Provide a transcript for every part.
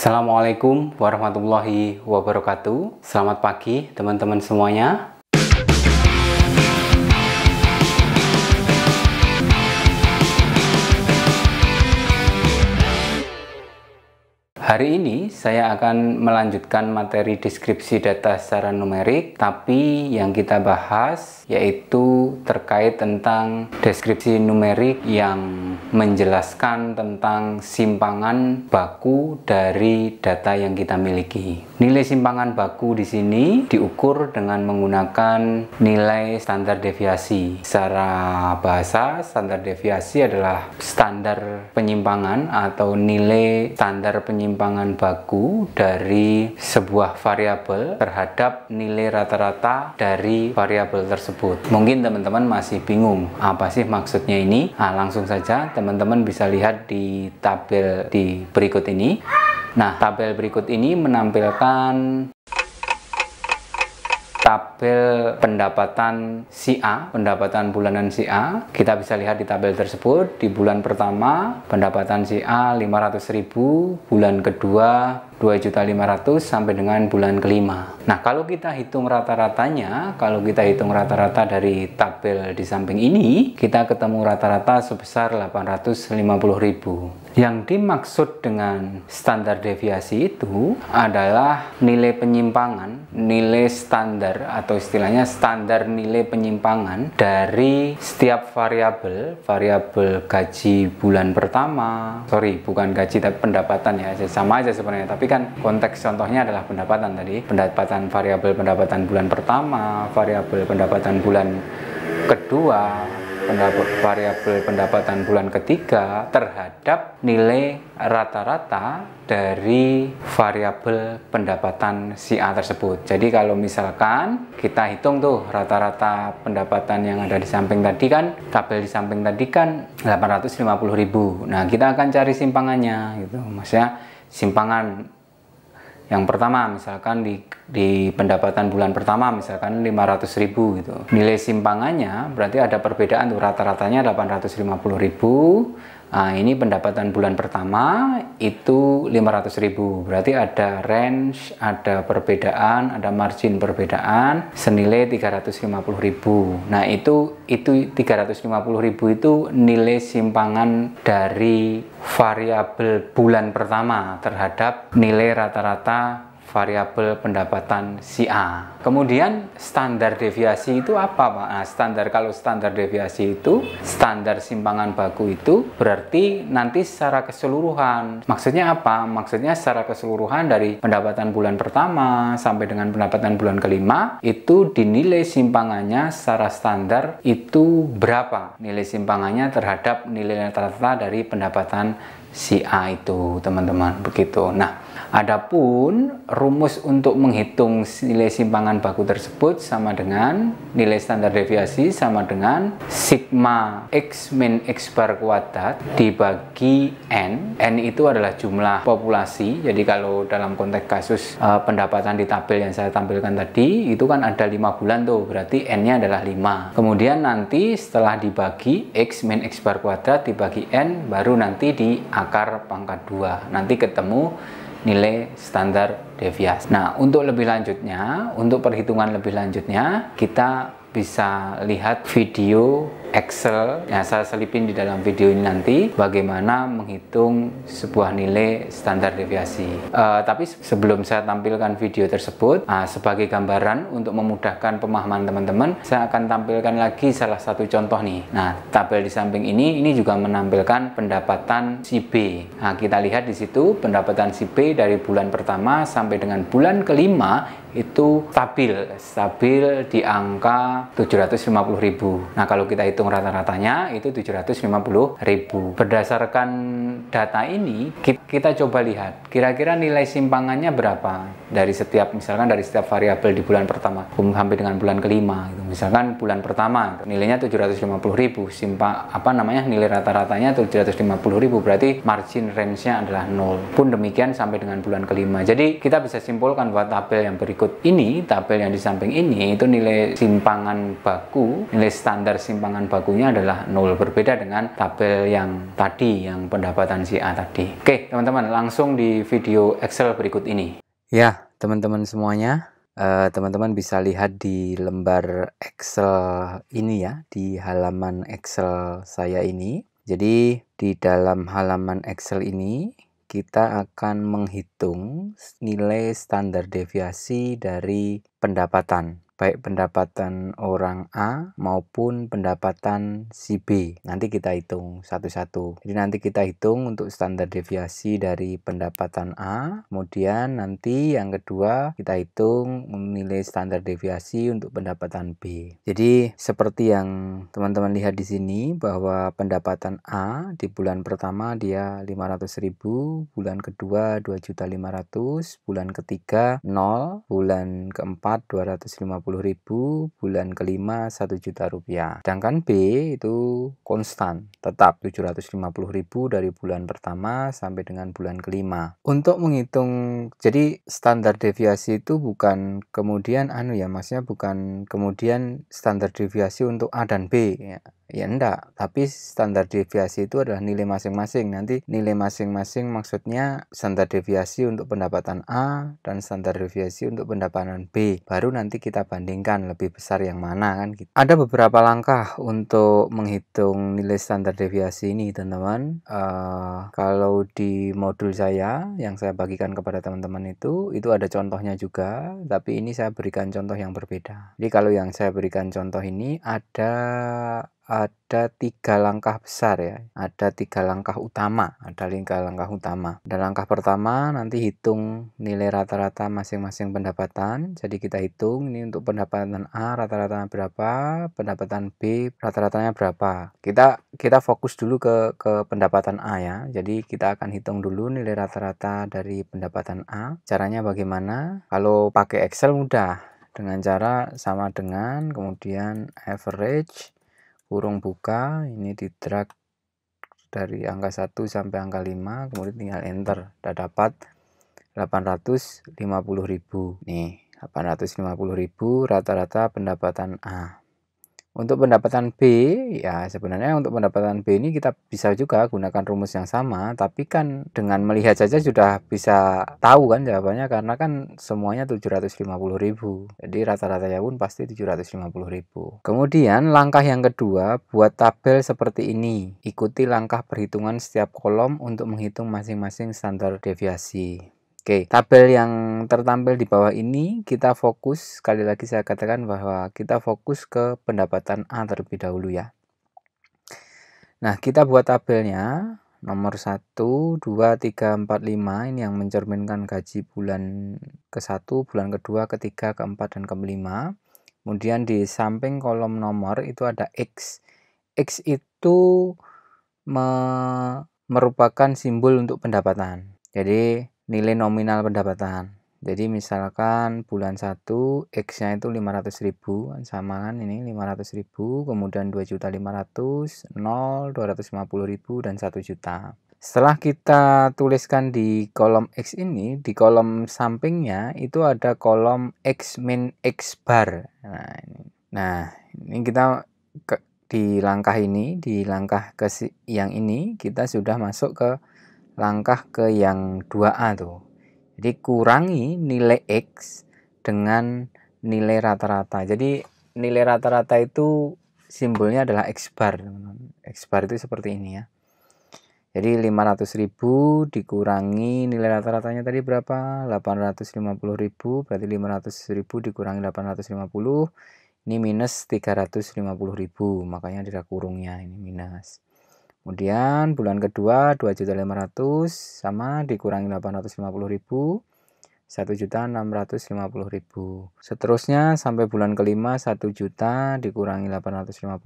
Assalamualaikum warahmatullahi wabarakatuh. Selamat pagi teman-teman semuanya. Hari ini saya akan melanjutkan materi deskripsi data secara numerik, tapi yang kita bahas yaitu terkait tentang deskripsi numerik yang menjelaskan tentang simpangan baku dari data yang kita miliki. Nilai simpangan baku di sini diukur dengan menggunakan nilai standar deviasi. Secara bahasa, standar deviasi adalah standar penyimpangan atau nilai standar penyimpangan baku dari sebuah variabel terhadap nilai rata-rata dari variabel tersebut. Mungkin teman-teman masih bingung apa sih maksudnya ini. Nah, langsung saja teman-teman bisa lihat di tabel di berikut ini. Nah, tabel berikut ini menampilkan tabel pendapatan si A, pendapatan bulanan si A. Kita bisa lihat di tabel tersebut, di bulan pertama pendapatan si A 500.000, bulan kedua 2.500.000 sampai dengan bulan kelima. Nah, kalau kita hitung rata-ratanya, kalau kita hitung rata-rata dari tabel di samping ini, kita ketemu rata-rata sebesar 850.000. Yang dimaksud dengan standar deviasi itu adalah nilai penyimpangan, nilai standar atau istilahnya standar nilai penyimpangan dari setiap variabel, variabel gaji bulan pertama, bukan gaji tapi pendapatan ya, sama aja sebenarnya, tapi kan konteks contohnya adalah pendapatan tadi, pendapatan variabel pendapatan bulan pertama, variabel pendapatan bulan kedua, variabel pendapatan bulan ketiga terhadap nilai rata-rata dari variabel pendapatan si A tersebut. Jadi kalau misalkan kita hitung tuh rata-rata pendapatan yang ada di samping tadi kan, tabel di samping tadi kan 850.000. Nah, kita akan cari simpangannya gitu. Maksudnya simpangan yang pertama misalkan di pendapatan bulan pertama misalkan 500.000 gitu. Nilai simpangannya berarti ada perbedaan tuh, rata-ratanya 850.000. Nah, ini pendapatan bulan pertama itu 500.000. Berarti ada range, ada perbedaan, ada margin perbedaan senilai 350.000. Nah, itu 350.000 itu nilai simpangan dari variabel bulan pertama terhadap nilai rata-rata variabel pendapatan si A. Kemudian standar deviasi itu apa, Pak? Nah, kalau standar deviasi itu, standar simpangan baku itu berarti nanti secara keseluruhan. Maksudnya apa? Maksudnya secara keseluruhan dari pendapatan bulan pertama sampai dengan pendapatan bulan kelima itu dinilai simpangannya secara standar itu berapa? Nilai simpangannya terhadap nilai rata-rata dari pendapatan si A itu, teman-teman, begitu. Nah, adapun rumus untuk menghitung nilai simpangan baku tersebut sama dengan nilai standar deviasi sama dengan sigma X min X bar kuadrat dibagi N. N itu adalah jumlah populasi. Jadi kalau dalam konteks kasus pendapatan di tabel yang saya tampilkan tadi, itu kan ada 5 bulan tuh, berarti N-nya adalah 5. Kemudian nanti setelah dibagi X min X bar kuadrat dibagi N, baru nanti di akar pangkat 2. Nanti ketemu nilai standar deviasi. Nah, untuk lebih lanjutnya, untuk perhitungan lebih lanjutnya, kita bisa lihat video Excel yang saya selipin di dalam video ini nanti bagaimana menghitung sebuah nilai standar deviasi. Tapi sebelum saya tampilkan video tersebut, sebagai gambaran untuk memudahkan pemahaman teman-teman, saya akan tampilkan lagi salah satu contoh nih. Nah, tabel di samping ini juga menampilkan pendapatan si B. Nah, kita lihat di situ pendapatan si B dari bulan pertama sampai dengan bulan kelima itu stabil di angka 750.000. Nah, kalau kita hitung rata-ratanya itu 750.000. Berdasarkan data ini kita coba lihat kira-kira nilai simpangannya berapa dari setiap, misalkan dari setiap variabel di bulan pertama sampai dengan bulan kelima gitu. misalkan bulan pertama nilainya 750.000, nilai rata-ratanya 750.000, berarti margin range-nya adalah 0. Pun demikian sampai dengan bulan kelima. Jadi kita bisa simpulkan bahwa tabel yang berikut ini, tabel yang di samping ini, itu nilai simpangan baku, nilai standar simpangan bakunya adalah 0, berbeda dengan tabel yang tadi, yang pendapatan si A tadi. Oke, teman-teman, langsung di video Excel berikut ini. Ya, teman-teman semuanya, teman-teman bisa lihat di lembar Excel ini ya, di halaman Excel saya ini. Jadi di dalam halaman Excel ini kita akan menghitung nilai standar deviasi dari pendapatan, baik pendapatan orang A maupun pendapatan si B. Nanti kita hitung satu-satu. Jadi nanti kita hitung untuk standar deviasi dari pendapatan A, kemudian nanti yang kedua kita hitung nilai standar deviasi untuk pendapatan B. Jadi seperti yang teman-teman lihat di sini, bahwa pendapatan A di bulan pertama dia 500.000, bulan kedua 2.500.000, bulan ketiga 0, bulan keempat 250.000, bulan kelima 1 juta rupiah. Sedangkan B itu konstan, tetap 750.000 dari bulan pertama sampai dengan bulan kelima. Untuk menghitung, jadi standar deviasi itu bukan kemudian maksudnya bukan kemudian standar deviasi untuk A dan B ya enggak, tapi standar deviasi itu adalah nilai masing-masing. Nanti nilai masing-masing maksudnya standar deviasi untuk pendapatan A dan standar deviasi untuk pendapatan B, baru nanti kita bandingkan lebih besar yang mana kan gitu. Ada beberapa langkah untuk menghitung nilai standar deviasi ini, teman-teman. Kalau di modul saya yang saya bagikan kepada teman-teman itu ada contohnya juga, tapi ini saya berikan contoh yang berbeda. Jadi kalau yang saya berikan contoh ini ada 3 langkah besar ya, ada 3 langkah utama, Dan langkah pertama nanti hitung nilai rata-rata masing-masing pendapatan. Jadi kita hitung ini untuk pendapatan A rata-ratanya berapa, pendapatan B rata-ratanya berapa. Kita fokus dulu ke pendapatan A ya. Jadi kita akan hitung dulu nilai rata-rata dari pendapatan A. Caranya bagaimana? Kalau pakai Excel mudah, dengan cara sama dengan kemudian average kurung buka, ini di drag dari angka 1 sampai angka 5, kemudian tinggal enter, udah dapat 850.000 nih, 850.000 rata-rata pendapatan A. Untuk pendapatan B, ya sebenarnya untuk pendapatan B ini kita bisa juga gunakan rumus yang sama, tapi kan dengan melihat saja sudah bisa tahu kan jawabannya, karena kan semuanya 750.000. Jadi rata-ratanya pun pasti 750.000. Kemudian langkah yang kedua, buat tabel seperti ini. Ikuti langkah perhitungan setiap kolom untuk menghitung masing-masing standar deviasi. Oke, tabel yang tertampil di bawah ini kita fokus, sekali lagi saya katakan bahwa kita fokus ke pendapatan A terlebih dahulu ya. Nah, kita buat tabelnya nomor 1, 2, 3, 4, 5, ini yang mencerminkan gaji bulan ke-1, bulan kedua, ketiga, keempat, dan kelima. Kemudian di samping kolom nomor itu ada X. X itu merupakan simbol untuk pendapatan. Jadi nilai nominal pendapatan. Jadi misalkan bulan 1 X-nya itu 500.000, sama kan ini 500.000, kemudian 2.500.000, 0, 250.000, dan 1 juta. Setelah kita tuliskan di kolom X ini, di kolom sampingnya itu ada kolom X min X bar. Nah, ini kita di langkah ini, di langkah yang ini kita sudah masuk ke langkah ke yang 2A tuh. Jadi kurangi nilai X dengan nilai rata-rata. Jadi nilai rata-rata itu simbolnya adalah X bar. X bar itu seperti ini ya. Jadi 500.000 dikurangi nilai rata-ratanya tadi berapa? 850.000, berarti 500.000 dikurangi 850, ini minus 350.000, makanya ada kurungnya, ini minus. Kemudian bulan kedua 2.500.000 sama dikurangi 850.000, 1.650.000. Seterusnya sampai bulan kelima 1 juta dikurangi 850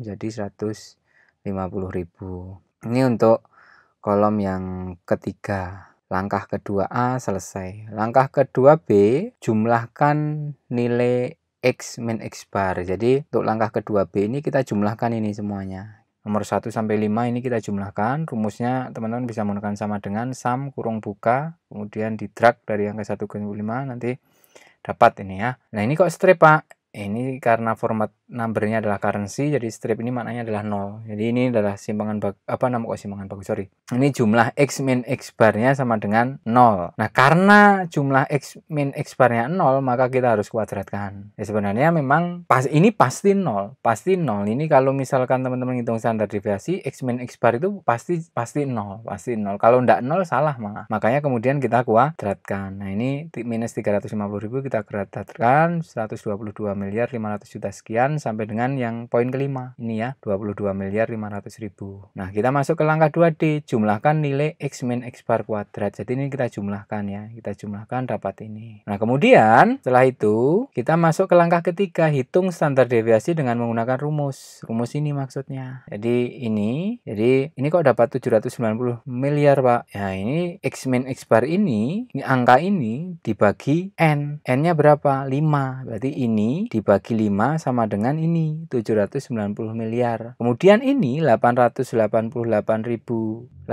jadi 150.000. Ini untuk kolom yang ketiga. Langkah kedua A selesai. Langkah kedua B, jumlahkan nilai X min X bar. Jadi untuk langkah kedua B ini kita jumlahkan ini semuanya. Nomor 1 sampai 5 ini kita jumlahkan. Rumusnya teman-teman bisa menggunakan sama dengan sum kurung buka, kemudian di drag dari angka 1 ke 5 nanti dapat ini ya. Nah ini kok strip Pak? Ini karena format numbernya adalah currency, jadi strip ini maknanya adalah 0. Jadi ini adalah simpangan simpangan bagus, sorry. Ini jumlah X min X barnya sama dengan 0. Nah karena jumlah X min X barnya 0, maka kita harus kuadratkan. Ya sebenarnya memang ini pasti 0, pasti 0. Ini kalau misalkan teman-teman hitung standar deviasi, X min X bar itu pasti 0, pasti 0. Kalau enggak 0 salah makanya kemudian kita kuadratkan. Nah ini minus 350.000 kita kuadratkan 122 miliar 500 juta sekian sampai dengan yang poin kelima ini ya 22.500.000. Nah kita masuk ke langkah 2D, jumlahkan nilai X min X bar kuadrat. Jadi ini kita jumlahkan ya, kita jumlahkan dapat ini. Nah kemudian setelah itu kita masuk ke langkah ketiga, hitung standar deviasi dengan menggunakan rumus ini maksudnya. Jadi ini kok dapat 790 miliar Pak. Ya ini X min X bar ini angka ini dibagi N nya berapa? 5. Berarti ini dibagi 5 sama dengan ini 790 miliar. Kemudian ini 888.819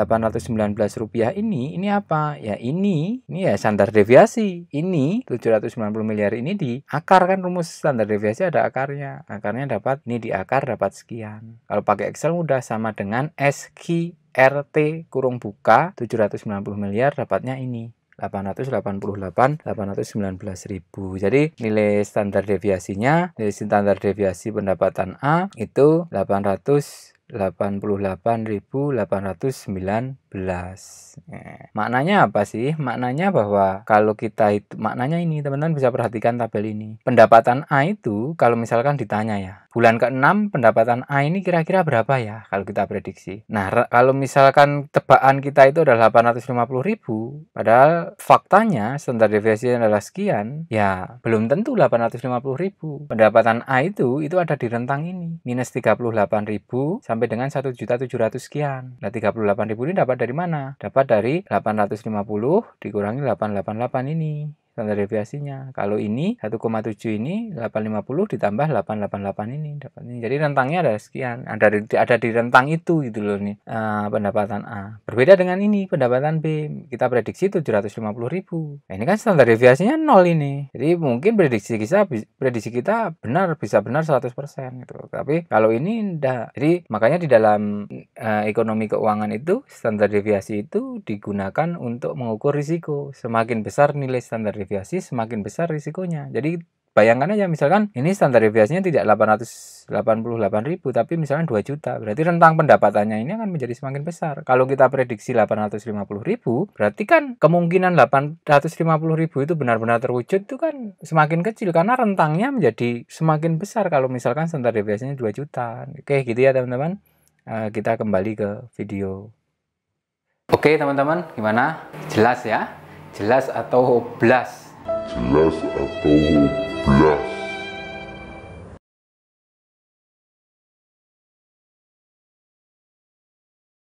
rupiah ini apa? Ya ini ya standar deviasi. Ini 790 miliar ini di akar kan, rumus standar deviasi ada akarnya. Akarnya dapat ini di akar dapat sekian. Kalau pakai Excel mudah, sama dengan SQRT kurung buka 790 miliar dapatnya ini 819.000. Jadi nilai standar deviasinya, nilai standar deviasi pendapatan A itu 888.819. Maknanya apa sih? Maknanya bahwa kalau kita itu, maknanya ini teman-teman bisa perhatikan tabel ini. Pendapatan A itu kalau misalkan ditanya ya, bulan ke-6 pendapatan A ini kira-kira berapa ya kalau kita prediksi. Nah, kalau misalkan tebakan kita itu adalah 850.000, padahal faktanya standar deviasinya adalah sekian, ya belum tentu 850.000. Pendapatan A itu ada di rentang ini, minus 38.000 sampai dengan 1.700.000 sekian. Nah, 38.000 ini dapat dari mana? Dapat dari 850 dikurangi 888 ini standar deviasinya. Kalau ini 1,7 ini 850 ditambah 888 ini dapat ini. Jadi rentangnya ada sekian, ada di rentang itu gitu loh nih pendapatan A. Berbeda dengan ini pendapatan B, kita prediksi 750.000. Nah, ini kan standar deviasinya 0 ini. Jadi mungkin prediksi kita benar, bisa benar 100% gitu. Tapi kalau ini enggak. Jadi makanya di dalam ekonomi keuangan itu standar deviasi itu digunakan untuk mengukur risiko. Semakin besar nilai standar deviasi, semakin besar risikonya. Jadi bayangkan aja misalkan ini standar deviasinya tidak 888.000 tapi misalkan 2 juta. Berarti rentang pendapatannya ini akan menjadi semakin besar. Kalau kita prediksi 850.000, berarti kan kemungkinan 850.000 itu benar-benar terwujud itu kan semakin kecil karena rentangnya menjadi semakin besar kalau misalkan standar deviasinya 2 juta. Oke, gitu ya teman-teman. Kita kembali ke video. Oke teman-teman, gimana? Jelas ya? Jelas atau blas? Jelas atau blas?